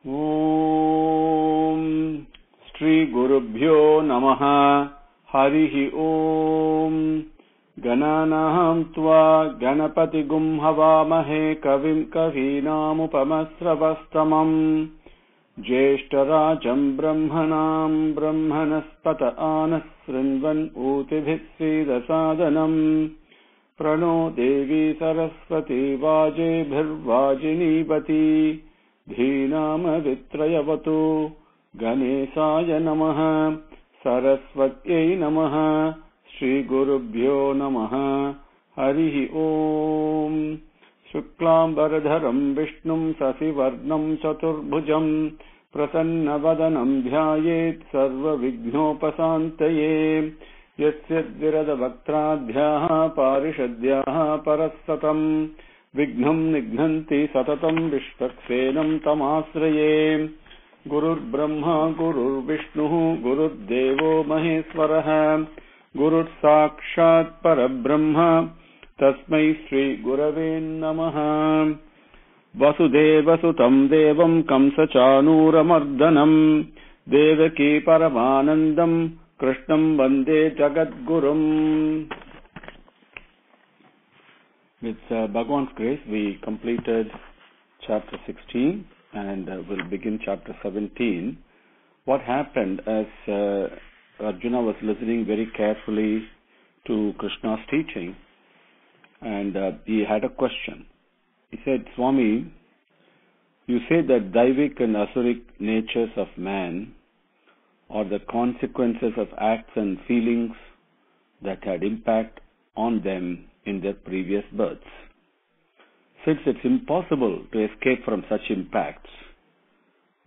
ఓం శ్రీ గురుభ్యో నమః. హరి ఓం. గణానాం త్వా గణపతిగుం హవామహే కవిం కవీనాముపమస్రవస్తమం జ్యేష్ఠరాజం బ్రహ్మణాం బ్రహ్మణస్పత ఆనః శృణ్వన్ ఊతిభిః సీదసాదనం ప్రణో దేవీ సరస్వతి వాజేభిర్వాజినీవతి ధీనామవిత్రయవతు. గణేశాయ నమః. సరస్వత్యై నమః. శ్రీగురుభ్యో నమః. హరి ఓం. శుక్లాంబరధరం విష్ణుం శశివర్ణం చతుర్భుజం ప్రసన్నవదనం ధ్యాయేత్ సర్వవిఘ్నోపశాంతయే. యస్య ద్విరదవక్త్రాభ్యాః పారిషద్యాః పరస్సతం విఘ్నం నిఘ్నంతి సతతం విశ్వక్సేనం తమాశ్రయే. గురుర్బ్రహ్మా గురుర్విష్ణుః గురుర్దేవో మహేశ్వరః గురుర్ సాక్షాత్ పరబ్రహ్మ తస్మై శ్రీ గురవే నమః. వసుదేవసుతం దేవం కంసచానూరమర్దనం దేవకీ పరమానందం కృష్ణం వందే జగద్గురుం. With Bhagwan's grace, we completed chapter 16 and we'll begin chapter 17. What happened as Arjuna was listening very carefully to Krishna's teaching, and he had a question. He said, Swami, you say that Daivic and Asuric natures of man are the consequences of acts and feelings that had impact on them in their previous births. Since it's impossible to escape from such impacts,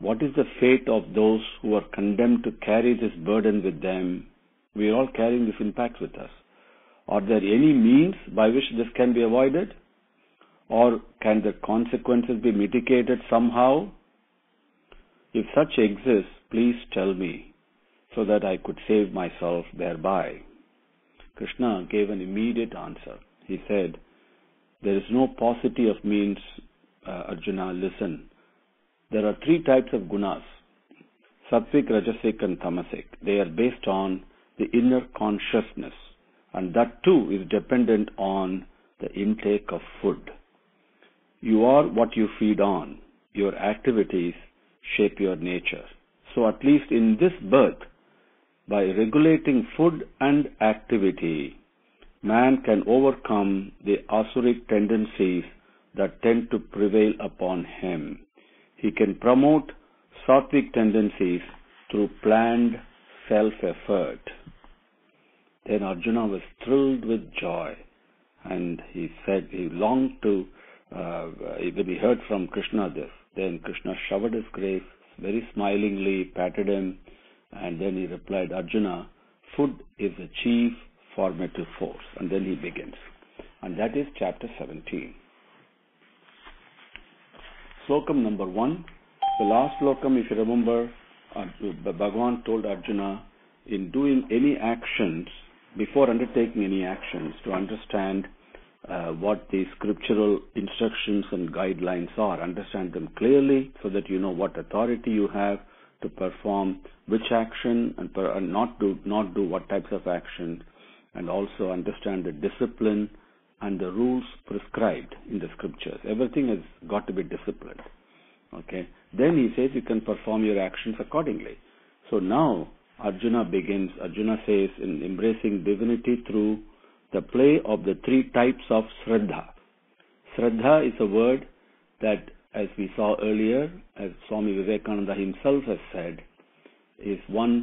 what is the fate of those who are condemned to carry this burden with them? We are all carrying this impact with us. Are there any means by which this can be avoided? Or can the consequences be mitigated somehow? If such exists, please tell me, so that I could save myself thereby. Krishna gave an immediate answer. He said, there is no paucity of means, Arjuna, listen. There are three types of gunas, sattvic, rajasic and tamasic. They are based on the inner consciousness, and that too is dependent on the intake of food. You are what you feed on. Your activities shape your nature. So at least in this birth, by regulating food and activity, man can overcome the asuric tendencies that tend to prevail upon him. He can promote sattvic tendencies through planned self-effort. Then Arjuna was thrilled with joy, and he said he longed to, when he heard from Krishna this, then Krishna showered his grace very smilingly, patted him, and then he replied, Arjuna, food is the chief formative force. And then he begins. And that is chapter 17. Slokam number 1. The last slokam, if you remember, Bhagavan told Arjuna, in doing any actions, before undertaking any actions, to understand what the scriptural instructions and guidelines are, understand them clearly so that you know what authority you have to perform which action and not do what types of action, and also understand the discipline and the rules prescribed in the scriptures. Everything has got to be disciplined. Okay. Then he says you can perform your actions accordingly. So now Arjuna begins. Arjuna says, in embracing divinity through the play of the three types of Shraddha. Shraddha is a word that, as we saw earlier, as Swami Vivekananda himself has said, is one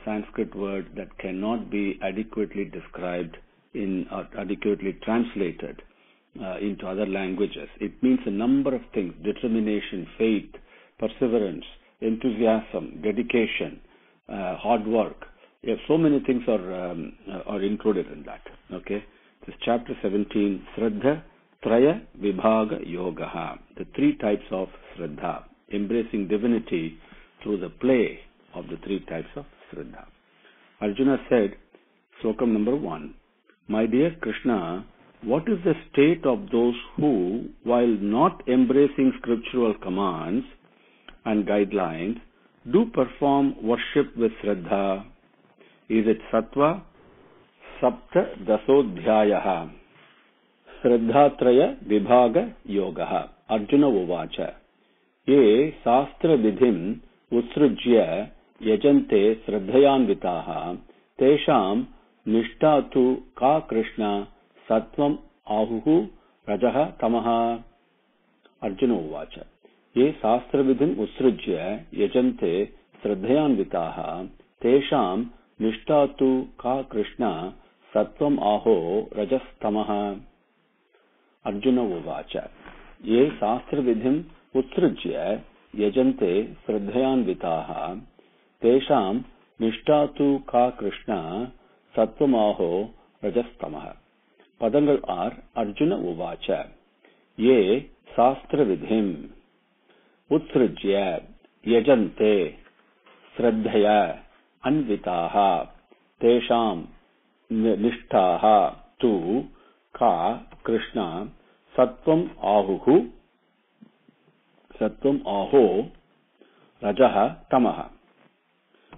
Sanskrit word that cannot be adequately described or adequately translated into other languages. It means a number of things: determination, faith, perseverance, enthusiasm, dedication, hard work. Yes, so many things are included in that. Okay, this chapter 17, Shraddha Traya Vibhaga Yogaha, the three types of Shraddha, embracing divinity through the play of the three types of Shraddha. Arjuna said, Slokam number 1, My dear Krishna, what is the state of those who, while not embracing scriptural commands, and guidelines, do perform worship with Shraddha. Is it Sattva? Sapta Dasodhyayaha. Shraddhatraya Vibhaga Yogaha. Arjuna Uvacha. Ye Sastra Vidhim Utsrujya Yajante Shraddhayanvitaha Tesham Nishtatu Ka Krishna Sattvam Ahuhu Rajaha Tamaha. Arjuna Uvacha. Ye Sastra Vidhim Utsrujya Yajante Shraddhayanvitaha Tesham Nishtatu Ka Krishna Sattvam Aho Rajastamaha. Arjuna Uvacha. Ye Sastra Vidhim Utsrujya Yajante Shraddhayanvitaha Tesham Nishtatu Ka Krishna Sattvam Aho Rajastamaha. Padangal are Arjuna Uvacha. Ye Sastra Vidhim Utsrujya Yajante Shraddhaya Anvitaha Tesham Nishtaha Tu Ka Krishna Sattvam Ahuhu Sattvam Aho Rajaha Tamaha.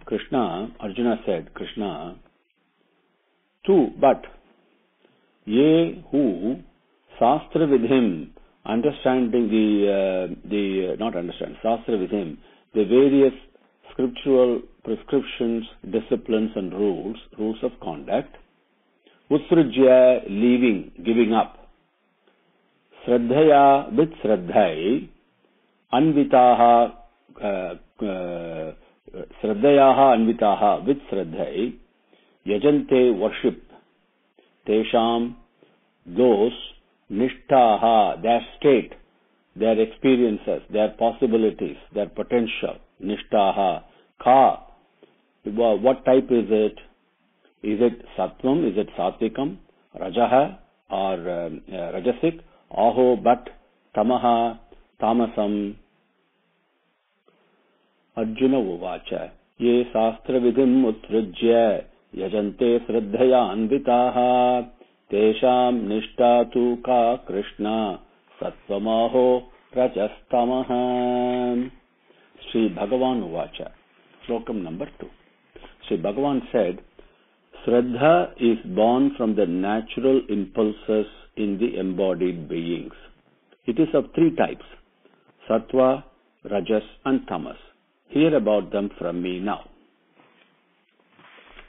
Krishna, Arjuna said, Krishna, but ye who Sastra Vidhim, understanding Sastra Vidhim, the various scriptural prescriptions, disciplines and rules of conduct, Utsrujya, leaving, giving up, Shraddhaya, with Shraddhai, Anvitaha, Shraddhayaha Anvitaha, with Shraddhai, Yajante, worship, Tesham, those, Nishtaha, their state, their experiences, their possibilities, their potential, Nishtaha, Ka, what type is it? Is it Sattvam? Is it Satvikam? Rajaha or Rajasic? Aho, but Tamaha, Tamasam. Arjuna Uvacha. Ye Sastra Vidhim Utsrujya Yajante Shraddhaya Anvitaha Tesham Nishtatu Ka Krishna Sattvamaho Rajastamaha. Sri Bhagavan Uvacha. Slokam number 2. Sri Bhagavan said, Shraddha is born from the natural impulses in the embodied beings. It is of 3 types, Sattva, Rajas and Tamas. Hear about them from me now.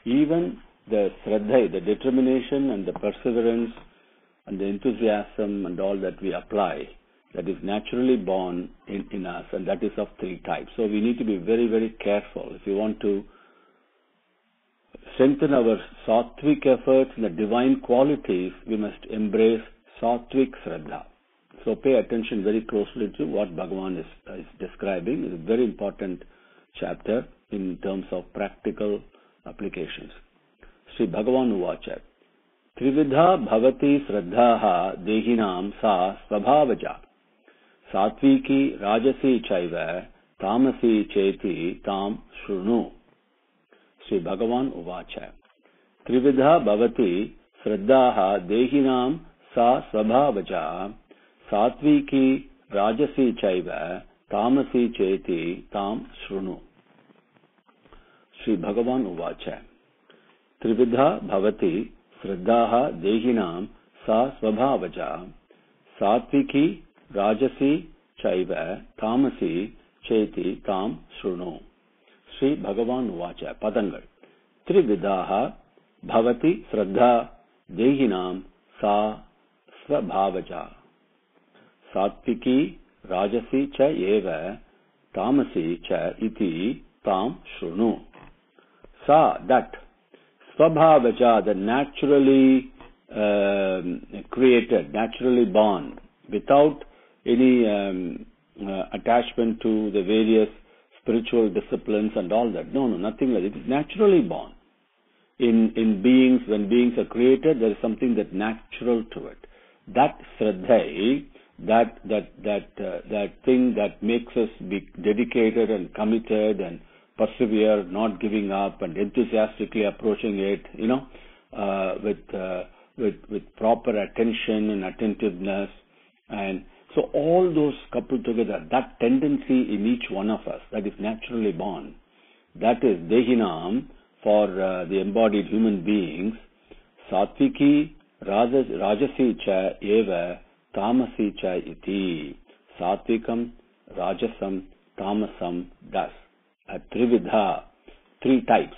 Even the Shraddha, the determination and the perseverance and the enthusiasm and all that we apply, that is naturally born in us, and that is of 3 types. So we need to be very, very careful. If you want to strengthen our sattvic efforts and the divine qualities, we must embrace sattvic Shraddha. So pay attention very closely to what Bhagavan is describing. It's a very important chapter in terms of practical applications. Sri Bhagavan Uvacha. Trividha bhavati Shraddhaha dehinam sa svabhavaja. Satviki rajasi chaiva tamasi cheti tam shrunu. Sri Bhagavan Uvacha. Trividha bhavati Shraddhaha dehinam sa svabhavaja. Satviki rajasi chaiva tamasi cheti tam shrunu. Sri Bhagavan Uvacha. Trividha bhavati Shraddhaha dehinam sa svabhavaja. Satviki rajasi chaiva tamasi cheti tam shrunu. Sri Bhagavan Uvacha. Padangal. Trividaha bhavati Shraddha dehinam sa svabhavaja. Satviki rajasi cha eva tamasi cha iti tam shrunu. Sa, that. Svabhavaja, the naturally created, naturally born, without any attachment to the various spiritual disciplines and all that. No, nothing like that. It is naturally born. In beings, when beings are created, there is something that natural to it. That Shraddha, that thing that makes us be dedicated and committed and persevere, not giving up and enthusiastically approaching it, with proper attention and attentiveness. And So all those coupled together, that tendency in each one of us that is naturally born, that is Dehinam for the embodied human beings, Satviki Rajasi cha eva Tamasi cha iti. Satvikam, Rajasam, Tamasam, das. Trividha, three types.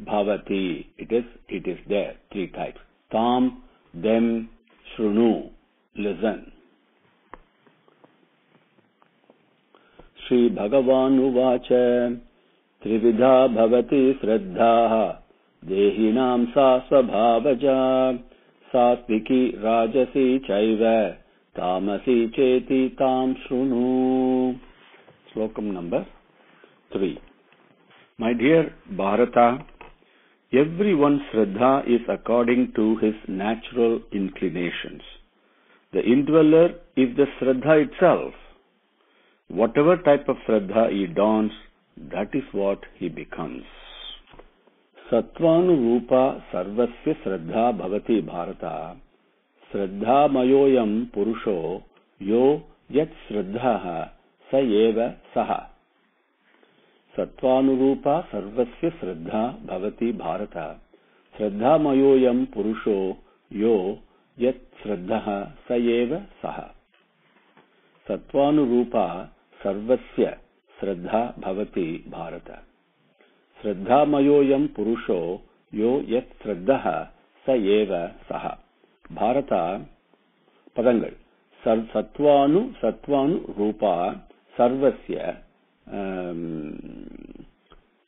Bhavati, it is there, three types. Tam, them, shrunu, listen. Shri Bhagavan uvacha Trividha bhavati sraddha Dehinam sa svabhavaja Satviki Rajasi chaiva Tamasi cheti tam shrunu. Slokam number 3. My dear Bharata, everyone's Shraddha is according to his natural inclinations. The indweller is the Shraddha itself. Whatever type of Shraddha he dons, that is what he becomes. Sattvanurupa sarvasya Shraddha bhavati Bharata. Shraddha mayoyam purusho yo yat Shraddha sa eva saha. Sattvanurupa sarvasya Shraddha bhavati Bharata. Shraddha mayoyam purusho yo yat Shraddha sa eva saha. Sattvanurupa sarvasya Shraddha bhavati Bharata. Shraddha mayoyam purusho yo yat Shraddha sa eva saha. Bharata padangal satvanu rupa sarvasya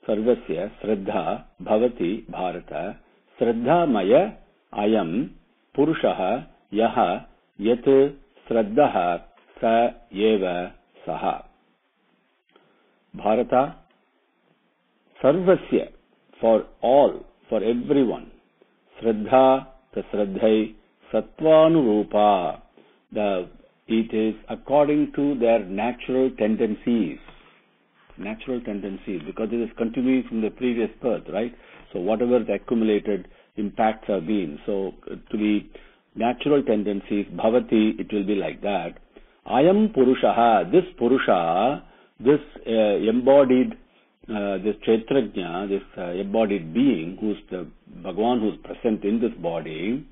Shraddha bhavati Bharata. Shraddha maya ayam purushaha yaha yat Shraddha sa eva saha. Bharata, sarvasya, for all, for everyone. Shraddha, the Shraddhai, Sattvanurupa, it is according to their natural tendencies, because it is continuing from the previous birth, right? So whatever the accumulated impacts have been, so to be natural tendencies, bhavati, it will be like that. Ayam Purushaha, this Purusha, this embodied, this Kshetrajna, this embodied being, who's the Bhagavan who's present in this body,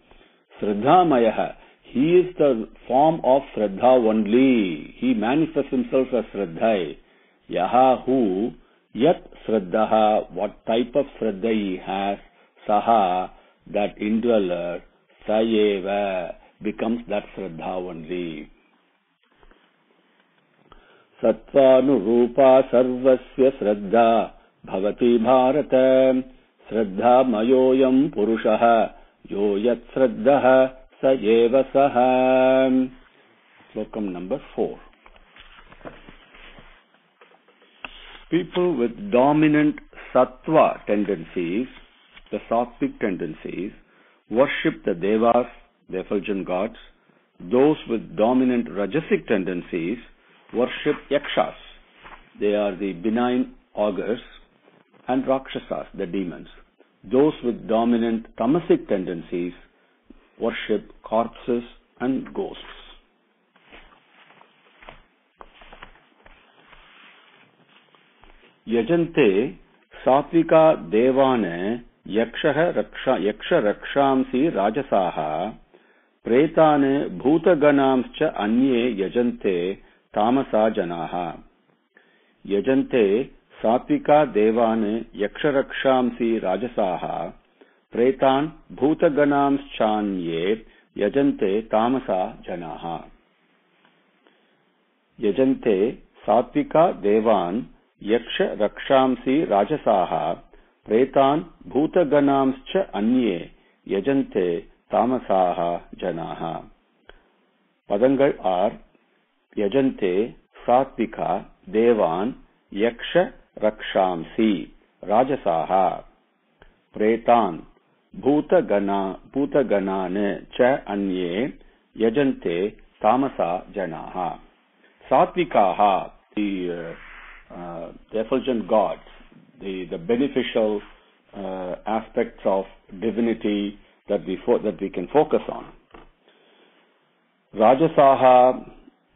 Shraddhamayaha, he is the form of Shraddha only. He manifests himself as Shraddhai. Yaha who, yat Shraddha, what type of Shraddha he has, Saha, that indweller, Sayeva, becomes that Shraddha only. Sattvanurupa sarvasya Shraddha bhavati Bharata. Shraddha mayoyam purushaha yo yat Shraddha sa eva saha. Slokam number 4. People with dominant sattva tendencies, the sattvic tendencies, worship the devas, the effulgent gods. Those with dominant rajasic tendencies worship yakshas. They are the benign augurs, and rakshasas, the demons. Those with dominant tamasic tendencies worship corpses and ghosts. Yajante satvika devane yaksha rakshamsi rajasaha pretane bhutaganamscha anye yajante tamasa janaha. Yajante satvika devane yaksha rakshamsi rajasaha pretan bhutaganamschanye yajante tamasa janaha. Yajante satvika devan yaksha rakshamsi rajasaha pretan bhutaganamscha anye yajante tamasaha janaha. Padangal are yajante satvika devan yaksha rakshamsi rajasaha pretan bhutaganane cha anye yajante tamasa janaha. Satvikaha, the effulgent gods, the beneficial aspects of divinity that we can focus on. Rajasaha,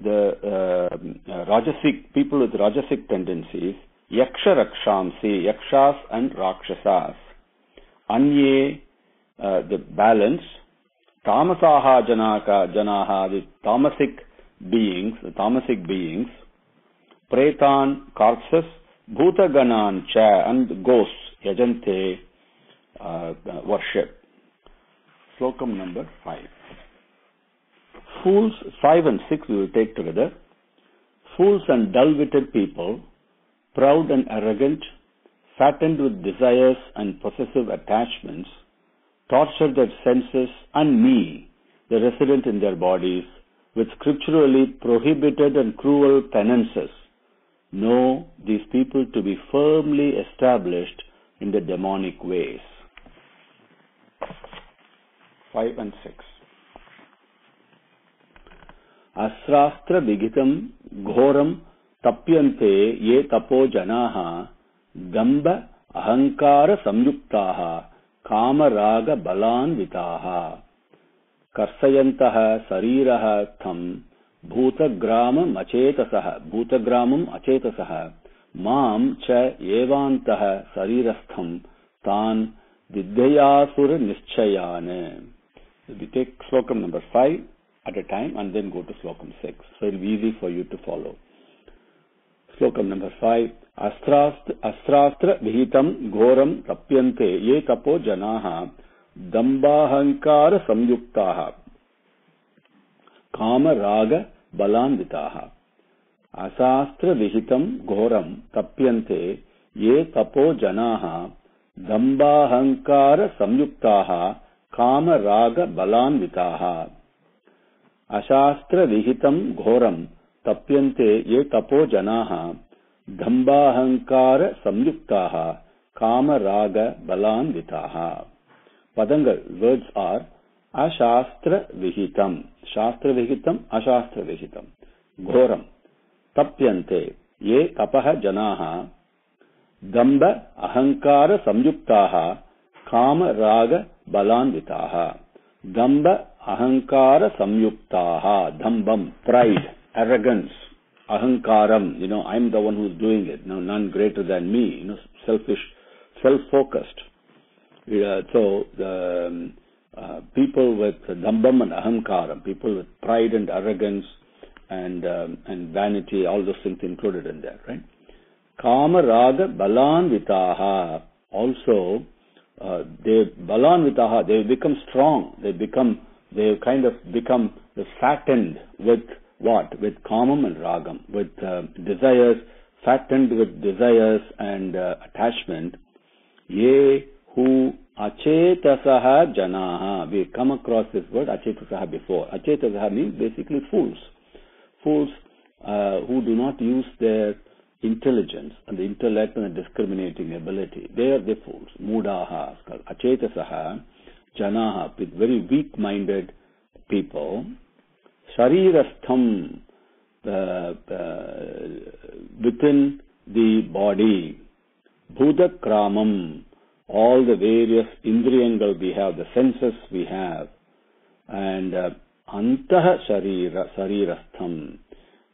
the Rajasic, people with Rajasic tendencies, Yaksha Rakshamsi, Yakshas and Rakshasas. Anye, the balance, Tamasaha Janaha, the tamasic beings, Pretan, corpses, Bhutaganan, Cha, and ghosts, Yajante, worship. Slokam number 5. Fools, 5 and 6 we will take together. Fools and dull-witted people, proud and arrogant, fattened with desires and possessive attachments, torture their senses and me, the resident in their bodies, with scripturally prohibited and cruel penances, know these people to be firmly established in the demonic ways. 5 and 6. Asrastra vigitam ghoram tapyante ye tapo janaha damba ahankara samyuktaha kama raga balanvitaha karsayantaha sariraha tham bhutagramam achetasaha mam cha evantaha sarirastham tan vidyasura nischayane. We take slokam number 5 at a time and then go to slokam 6. So it will be easy for you to follow. Slokam number 5. Astrastra vihitam ghoram tapyante ye tapo janaha dambahankara samyuktaha kama raga balanvitaha. Asastra vihitam ghoram tapyante ye tapo janaha dambahankara samyuktaha kama raga balanvitaha. Ashastra vihitam ghoram tapyante ye tapo janaha dhambahankara samyuktaha kama raga balanvitaha. Padangal words are ashastra vihitam, shastra vihitam, ashastra vihitam, ghoram, tapyante ye tapaha janaha damba ahankara samyuktaha kama raga balanvitaha. Damba ahankara samyuktaha, dhambam, pride, arrogance, ahankaram, I'm the one who's doing it, none greater than me, selfish, self-focused. So the people with dhambam and ahankaram, people with pride and arrogance and vanity, all those things included in there, right? Kama raga balanvitaha, also they become strong, they kind of become fattened with what? With kamam and ragam, with desires, fattened with desires and attachment. Ye hu achetasaha janaha. We come across this word achetasaha before. Achetasaha means basically fools. Fools who do not use their intelligence and the intellect and the discriminating ability. They are the fools. Mudaha, achetasaha, janaha, with very weak-minded people. Sharirastham, within the body. Bhudakramam, all the various indriyangal we have, the senses we have. And antaha sharirastham,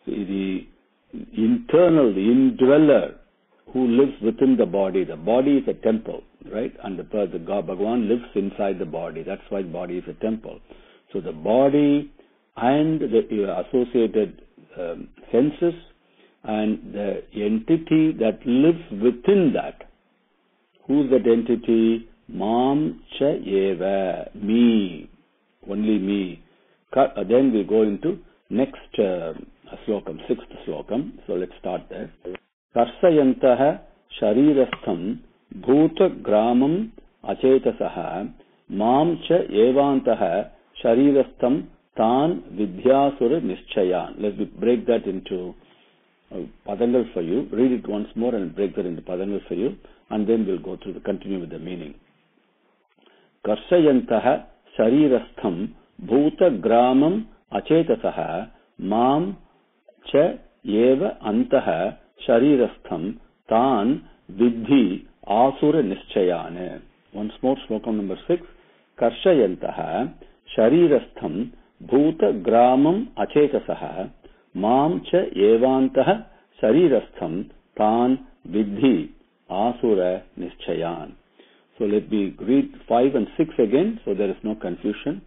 the internal, the indweller who lives within the body. The body is a temple, right? And the God Bhagavan lives inside the body. That's why the body is a temple. So the body and the associated senses and the entity that lives within that. Who's that entity? Mam cha eva, me, only me. Then we go into next slokam, 6th slokam. So let's start there. Karsayantaha sharirastham bhuta gramam achetasaha mam cha evantaha sharirastham tan vidyasura nischayan. Let's break that into padangal for you. Read it once more and break that into padangal for you, and then we'll go through continue with the meaning. Karsayantaha sharirastham bhuta gramam achetasaha mam cha eva antaha sharirastham tan vidhi asura nischayane. Once more, slokam number 6. Karshayantaha sharirastham bhuta gramam achetasaha Mam cha evantah sharirastham tan vidhi asura nischayan. So let me read 5 and 6 again, so there is no confusion,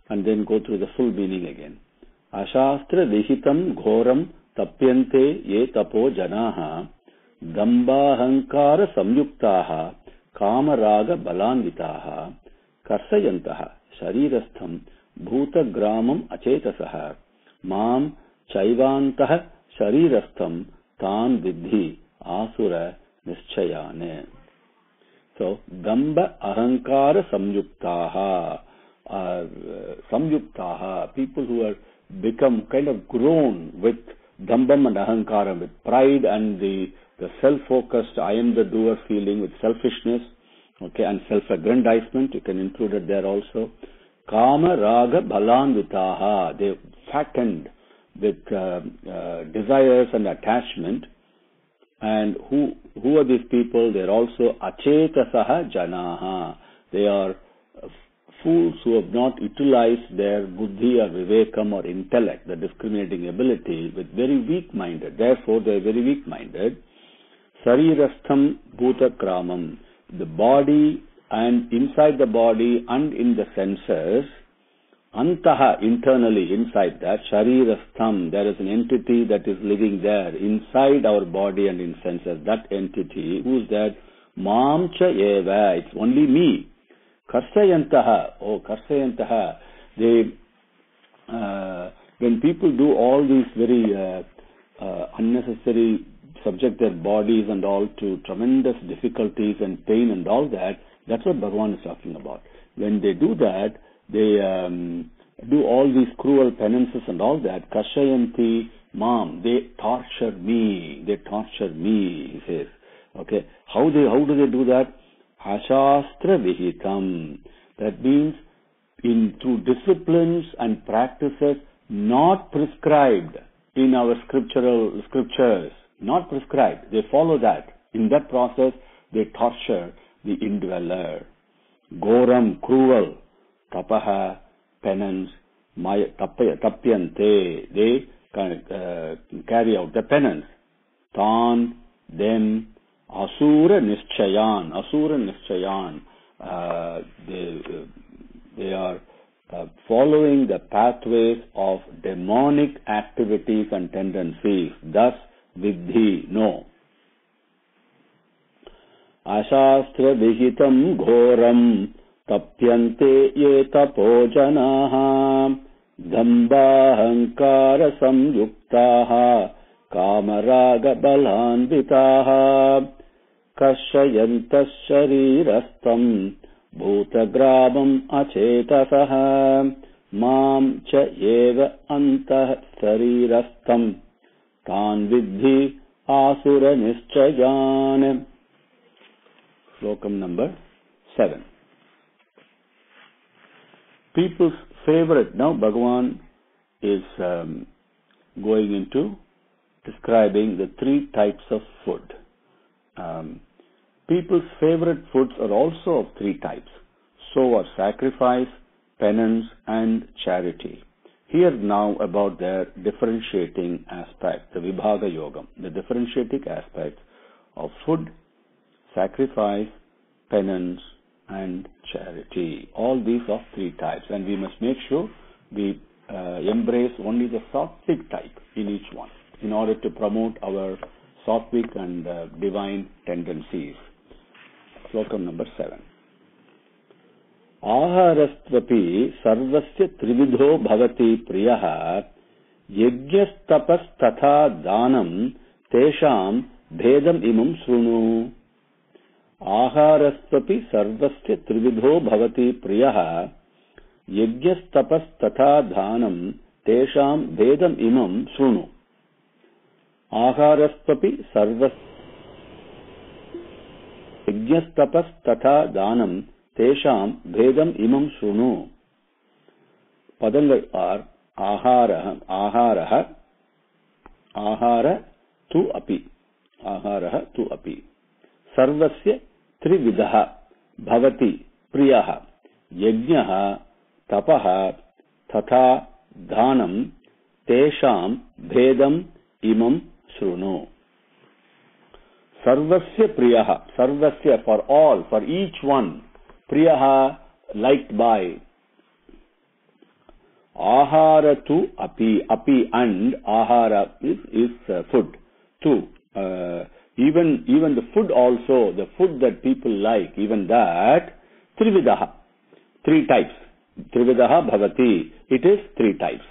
and then go through the full meaning again. Ashastra vihitam ghoram tapyante ye tapo janaha dambahankara samyuktaha kamaraga balanvitaha karsayantaha sharirastham bhutagramam achetasaha mam chaivantah sharirastham tan vidhi asura nischayane. So, Damba Ahankara Samyuktaha, people who are become kind of grown with Dambam and Ahankara, with pride and the self-focused, I am the doer feeling, with selfishness, okay, and self-aggrandizement, you can include it there also. Kama Raga Balanvitaha, they fattened with desires and attachment. And who are these people? They are also achetasaha janaha. They are fools who have not utilized their buddhi or vivekam or intellect, the discriminating ability, with very weak-minded. Therefore, they are very weak-minded. Sarirastham bhutakramam. The body and inside the body and in the senses, antaha, internally, inside that, sharirastham, there is an entity that is living there, inside our body and in senses. That entity, who is that? Mam cha eva, it's only me. Karsayantaha, karsayantaha. They, when people do all these very unnecessary, subject their bodies and all to tremendous difficulties and pain and all that, that's what Bhagavan is talking about. When they do that, they do all these cruel penances and all that. Kashayanti mam, they torture me, he says. Okay, how do they do that? Ashastra vihitam. That means through disciplines and practices not prescribed in our scriptures. Not prescribed. They follow that. In that process, they torture the indweller. Goram, cruel. Tapaha, penance, tapyante, they carry out the penance. Tan, them, asura nischayan, they are following the pathways of demonic activities and tendencies. Thus, vidhi, no. Ashastra vihitam ghoram tapyante ye tapo janaha dhambahankara samyuktaha kamaraga balanvitaha kashayantas sharirastam bhutagramam achetasaha mam cha eva antah sharirastam tan vidhi asura nischayan. Slokam number 7. People's favorite. Now Bhagavan is going into describing the 3 types of food. People's favorite foods are also of 3 types. So are sacrifice, penance, and charity. Here now about their differentiating aspect, the Vibhaga Yogam, the differentiating aspects of food, sacrifice, penance, and charity. All these of 3 types, and we must make sure we embrace only the sattvic type in each one in order to promote our sattvic and divine tendencies. Slokam number 7. Aharastvapi sarvasya trividho bhavati priyaha yajnastapas tatha danam tesham bhedam imam srunu. Aharastvapi sarvasya trividho bhavati priyaha yajnastapas tatha dhanam tesham bhedam imam srunu. Aharastvapi sarvasya yajnastapas tatha dhanam tesham bhedam imam srunu. Padangal are ahara tu api. Sarvasya trividaha bhavati priyaha yajnaha tapaha tatha dhanam tesham bhedam imam shrunu. Sarvasya priyaha, sarvasya for all, for each one, priyaha liked by. Ahara tu api, api and ahara is food too. Even the food also, the food that people like, even that, trividaha, 3 types. Trividaha bhavati, it is 3 types.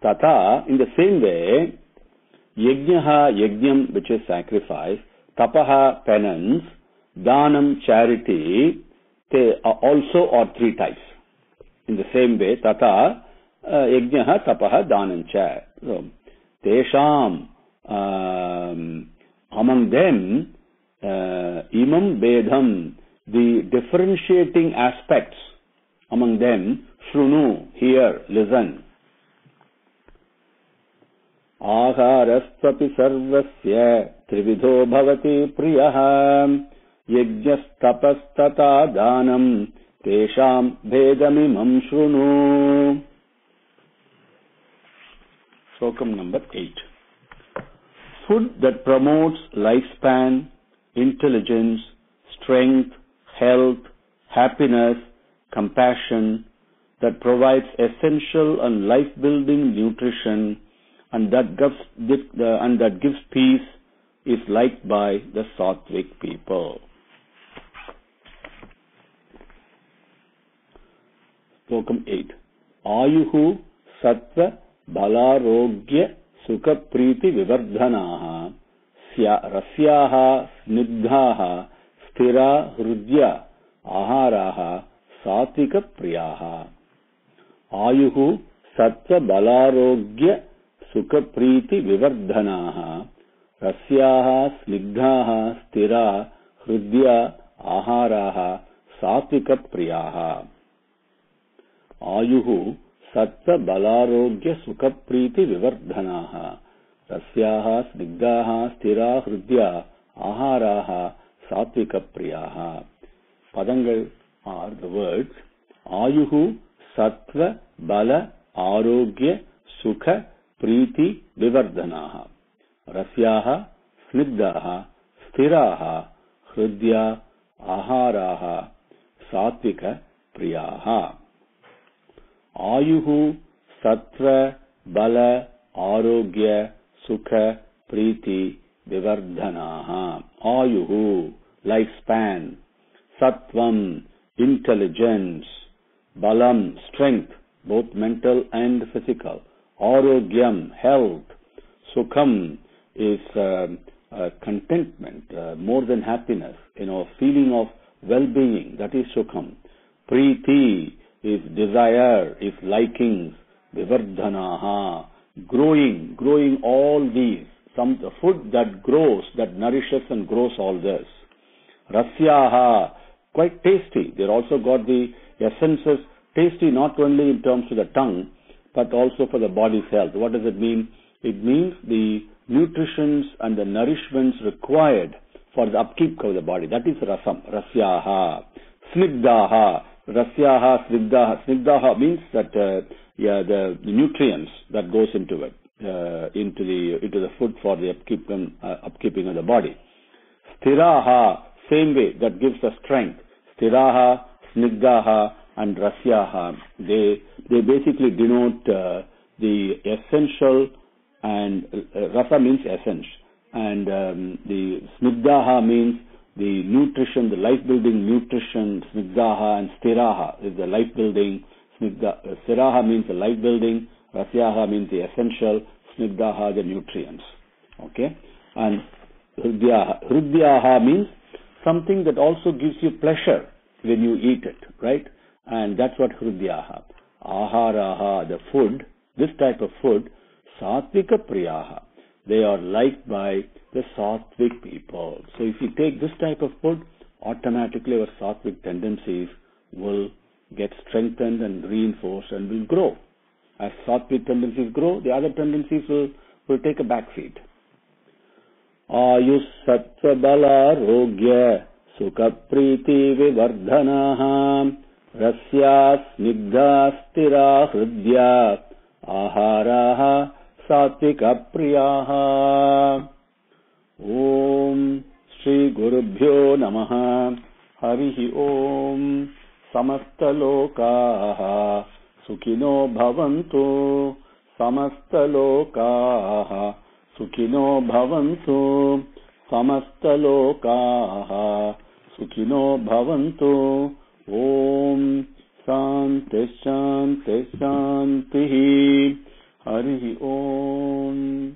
Tata, in the same way, yajnaha, yajnam, which is sacrifice, tapaha, penance, danam, charity, they also are 3 types. In the same way, tata, yajnaha, tapaha, danam, cha. So, tesham, among them, imam bedham, the differentiating aspects among them, shrunu, hear, listen. Aharastapi sarvasya trividho bhavati priyaha yajnastapastata danam tesham bhedamimam shrunu. Slokam number 8. Food that promotes lifespan, intelligence, strength, health, happiness, compassion, that provides essential and life-building nutrition, and that gives peace, is liked by the Sattvic people. Slokam 8. Ayuhu sattva balarogya sukha priti vivardhanaha rasyaha snigdhaha stira hrudya aharaha satvika priyaha. Ayuhu sattva balarogya sukha priti vivardhanaha rasyaha snigdhaha stira hrudya aharaha satvika priyaha. Ayuhu sattva balarogya sukha priti vivardhanaha rasyaha snigdhaha stira hrudya aharaha satvika priyaha. Padangal are the words Ayuhu sattva bala arogya sukha priti vivardhanaha rasyaha snigdhaha stiraha hrudya aharaha satvika priyaha. Ayuhu sattva bala arogya sukha priti vivardhanaha. Ayuhu, lifespan. Sattvam, intelligence. Balam, strength, both mental and physical. Arogyam, health. Sukham is contentment, more than happiness, feeling of well-being, that is sukham. Priti is desire, is likings. Vivardhanaha, growing all these. Some food that grows, that nourishes and grows all this. Rasyaha, quite tasty. They also got the essences, tasty not only in terms of the tongue, but also for the body's health. What does it mean? It means the nutritions and the nourishments required for the upkeep of the body. That is rasam, rasyaha. Snigdaha, rasyaha, snigdaha. Snigdaha means that the nutrients that goes into it, into the food for the upkeeping of the body. Stiraha, same way, that gives us strength. Stiraha, snigdaha, and rasyaha. They basically denote the essential, and rasa means essence, and the snigdaha means the nutrition, the life-building nutrition. Snigdaha and stiraha is the life-building. Stiraha means the life-building. Rasyaha means the essential. Snigdaha, the nutrients. Okay? And hrudyaha means something that also gives you pleasure when you eat it, right? And that's what hrudyaha. Aharaha, the food, this type of food, satvika priyaha. They are liked by the Sattvic people. So if you take this type of food, automatically our Sattvic tendencies will get strengthened and reinforced and will grow. As Sattvic tendencies grow, the other tendencies will take a back seat. Ayus sattva bala rogya sukha priti vivardhanaha rasya snigdha stira hrudya आहाराः सात्विकप्रियाः। ॐ श्रीगुरुभ्यो नमः। हरिः ॐ। समस्तलोकाः सुखिनो भवन्तु। समस्तलोकाः सुखिनो भवन्तु। समस्तलोकाः सुखिनो भवन्तु। ॐ शान्ति शान्ति शान्तिः। हरिः ॐ।